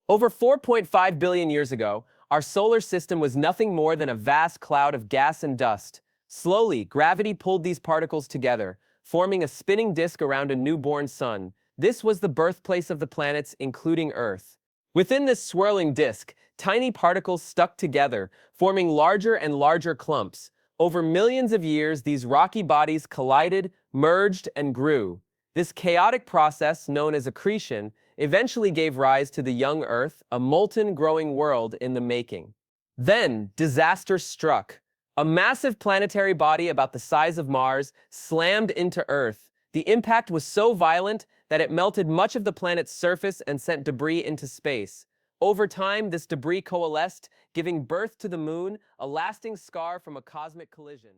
Over 4.5 billion years ago, our solar system was nothing more than a vast cloud of gas and dust. Slowly, gravity pulled these particles together, forming a spinning disk around a newborn sun. This was the birthplace of the planets, including Earth. Within this swirling disk, tiny particles stuck together, forming larger and larger clumps. Over millions of years, these rocky bodies collided, merged, and grew. This chaotic process, known as accretion, eventually gave rise to the young Earth, a molten, growing world in the making. Then, disaster struck. A massive planetary body about the size of Mars slammed into Earth. The impact was so violent that it melted much of the planet's surface and sent debris into space. Over time, this debris coalesced, giving birth to the Moon, a lasting scar from a cosmic collision.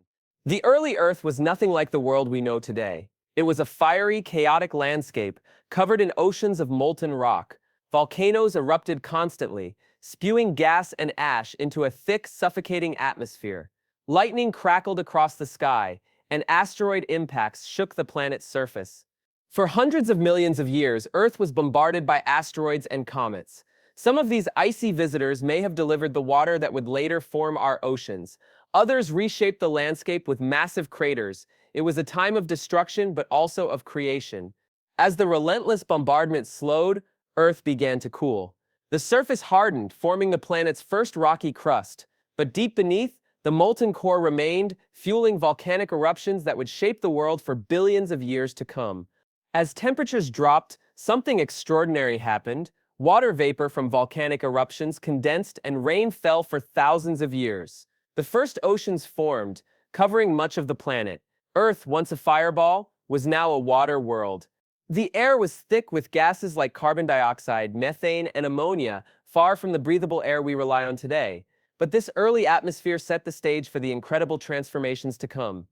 The early Earth was nothing like the world we know today. It was a fiery, chaotic landscape covered in oceans of molten rock. Volcanoes erupted constantly, spewing gas and ash into a thick, suffocating atmosphere. Lightning crackled across the sky, and asteroid impacts shook the planet's surface. For hundreds of millions of years, Earth was bombarded by asteroids and comets. Some of these icy visitors may have delivered the water that would later form our oceans. Others reshaped the landscape with massive craters. It was a time of destruction, but also of creation. As the relentless bombardment slowed, Earth began to cool. The surface hardened, forming the planet's first rocky crust. But deep beneath, the molten core remained, fueling volcanic eruptions that would shape the world for billions of years to come. As temperatures dropped, something extraordinary happened. Water vapor from volcanic eruptions condensed and rain fell for thousands of years. The first oceans formed, covering much of the planet. Earth, once a fireball, was now a water world. The air was thick with gases like carbon dioxide, methane, and ammonia, far from the breathable air we rely on today. But this early atmosphere set the stage for the incredible transformations to come.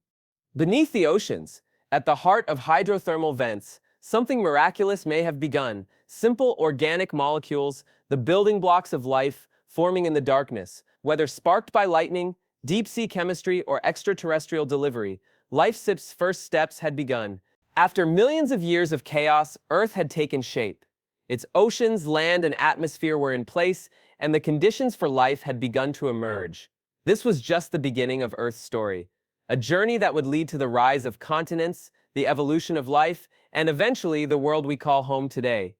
Beneath the oceans, at the heart of hydrothermal vents, something miraculous may have begun. Simple organic molecules, the building blocks of life, forming in the darkness. Whether sparked by lightning, deep-sea chemistry, or extraterrestrial delivery, life's first steps had begun. After millions of years of chaos, Earth had taken shape. Its oceans, land, and atmosphere were in place, and the conditions for life had begun to emerge. This was just the beginning of Earth's story, a journey that would lead to the rise of continents, the evolution of life, and eventually the world we call home today.